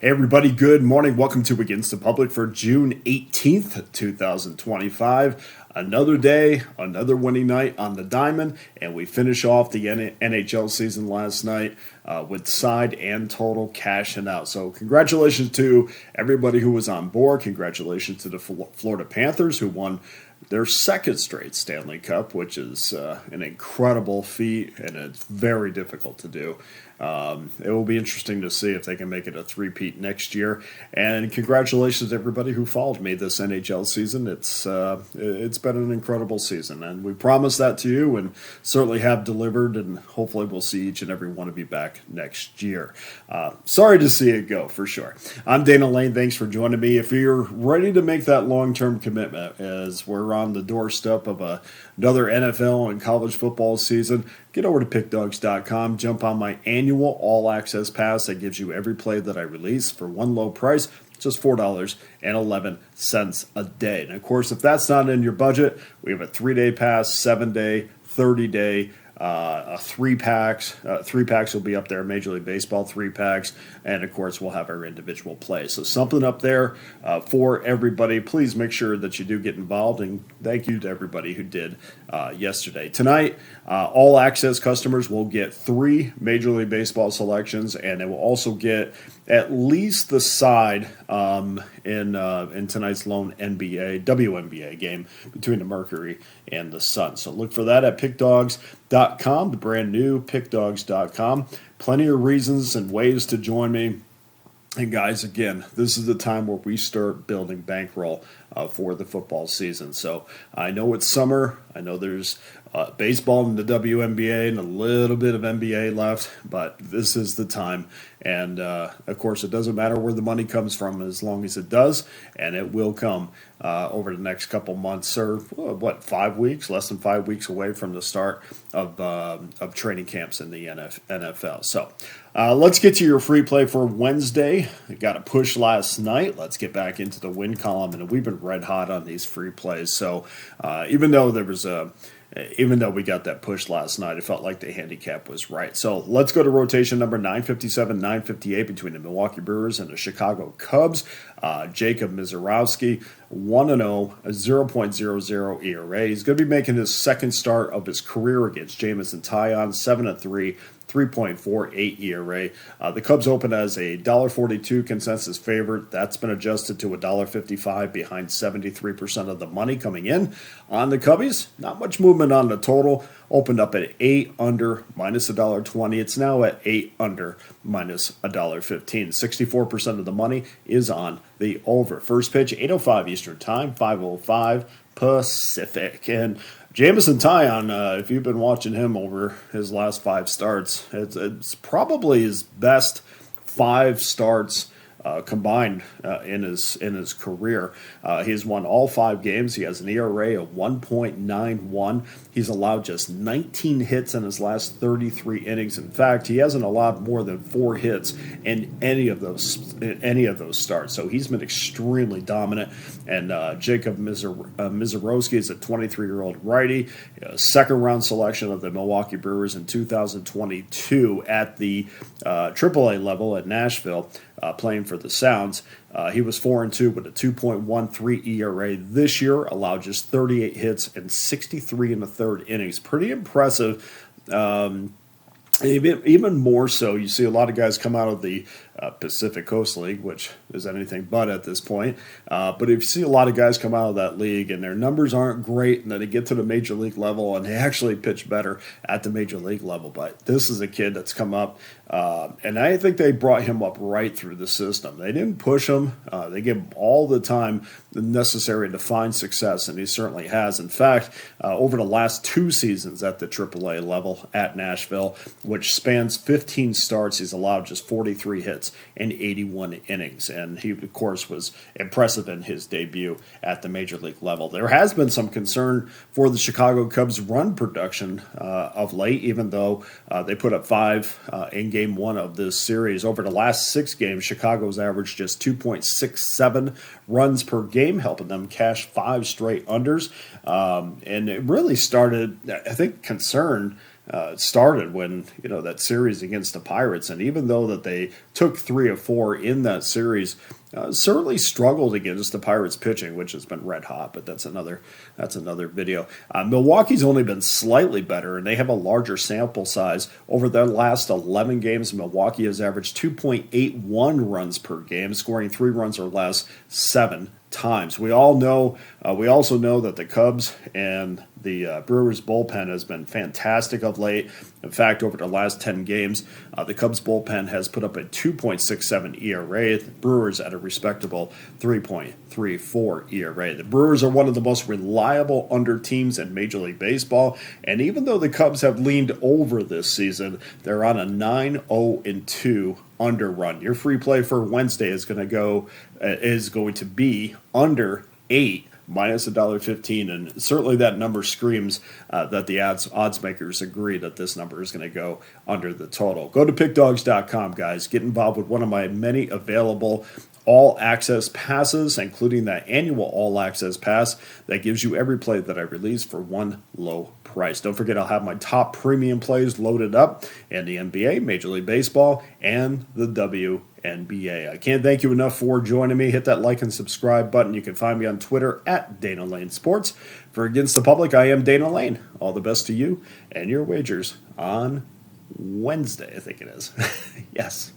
Hey everybody, good morning. Welcome to Against the Public for June 18th, 2025. Another day, another winning night on the diamond, and we finish off the NHL season last night with side and total cashing out. So congratulations to everybody who was on board. Congratulations to the Florida Panthers who won their second straight Stanley Cup, which is an incredible feat, and it's very difficult to do. It will be interesting to see if they can make it a three-peat next year. And congratulations to everybody who followed me this NHL season. It's been an incredible season, and we promised that to you, and certainly have delivered. And hopefully, we'll see each and every one of you back next year. Sorry to see it go, for sure. I'm Dana Lane. Thanks for joining me. If you're ready to make that long-term commitment, as we're on the doorstep of another NFL and college football season, get over to Pickdawgz.com, jump on my annual all-access pass that gives you every play that I release for one low price, just $4.11 a day. And of course, if that's not in your budget, we have a 3-day pass, 7-day, 30-day, three packs. Three packs will be up there, Major League Baseball 3-packs, and of course we'll have our individual plays. So something up there for everybody. Please make sure that you do get involved, and thank you to everybody who did yesterday. Tonight, all access customers will get 3 Major League Baseball selections, and they will also get at least the side in tonight's lone WNBA game between the Mercury and the Sun. So look for that at Pickdawgz.com, the brand new Pickdawgz.com. Plenty of reasons and ways to join me. And guys, again, this is the time where we start building bankroll for the football season. So I know it's summer. I know there's baseball in the WNBA and a little bit of NBA left, but this is the time. And, of course, it doesn't matter where the money comes from as long as it does, and it will come over the next couple months, or 5 weeks, less than 5 weeks away from the start of training camps in the NFL. So let's get to your free play for Wednesday. We got a push last night. Let's get back into the win column, and we've been red hot on these free plays. So even though we got that push last night, it felt like the handicap was right. So let's go to rotation number 957, 958 between the Milwaukee Brewers and the Chicago Cubs. Jacob Misiorowski, 1-0, a 0.00 ERA. He's going to be making his second start of his career against Jameson Taillon, 7-3. 3.48 ERA. The Cubs open as a $1.42 consensus favorite. That's been adjusted to $1.55 behind 73% of the money coming in. On the Cubbies, not much movement on the total. Opened up at 8 under minus $1.20. It's now at 8 under minus $1.15. 64% of the money is on the over. First pitch, 8:05 Eastern Time, 5:05 Pacific. And Jameson Taillon, if you've been watching him over his last 5 starts, it's probably his best 5 starts combined in his career. He has won all 5 games. He has an ERA of 1.91. He's allowed just 19 hits in his last 33 innings. In fact, he hasn't allowed more than 4 hits in any of those starts. So he's been extremely dominant. And Jacob Misiorowski is a 23-year-old righty, second-round selection of the Milwaukee Brewers in 2022 at the AAA level at Nashville. Playing for the Sounds. He was 4-2 with a 2.13 ERA this year, allowed just 38 hits and 63 in the third innings. Pretty impressive. Even more so, you see a lot of guys come out of the Pacific Coast League, which is anything but at this point. But if you see a lot of guys come out of that league and their numbers aren't great, and then they get to the major league level and they actually pitch better at the major league level. But this is a kid that's come up, and I think they brought him up right through the system. They didn't push him. They gave him all the time necessary to find success, and he certainly has. In fact, over the last 2 seasons at the AAA level at Nashville, which spans 15 starts, he's allowed just 43 hits in 81 innings. And he, of course, was impressive in his debut at the major league level. There has been some concern for the Chicago Cubs' run production of late, even though they put up 5 in Game 1 of this series. Over the last 6 games, Chicago's averaged just 2.67 runs per game, helping them cash 5 straight unders. And it really started, I think, concern started when that series against the Pirates, and even though that they took 3 of 4 in that series, certainly struggled against the Pirates pitching, which has been red hot. But that's another video. Milwaukee's only been slightly better, and they have a larger sample size. Over their last 11 games, Milwaukee has averaged 2.81 runs per game, scoring 3 runs or less 7 times. We also know that the Cubs and the Brewers bullpen has been fantastic of late. In fact, over the last 10 games, the Cubs bullpen has put up a 2.67 ERA. The Brewers at a respectable 3.34 ERA. The Brewers are one of the most reliable under teams in Major League Baseball, and even though the Cubs have leaned over this season, they're on a 9-0-2 under run. Your free play for Wednesday is going to be under 8 minus $1.15, and certainly that number screams that the odds makers agree that this number is going to go under the total. Go to pickdawgz.com, guys. Get involved with one of my many available all-access passes, including that annual all-access pass that gives you every play that I release for one low price. Don't forget, I'll have my top premium plays loaded up in the NBA, Major League Baseball, and the WNBA. I can't thank you enough for joining me. Hit that like and subscribe button. You can find me on Twitter at Dana Lane Sports. For Against the Public, I am Dana Lane. All the best to you and your wagers on Wednesday, I think it is. Yes.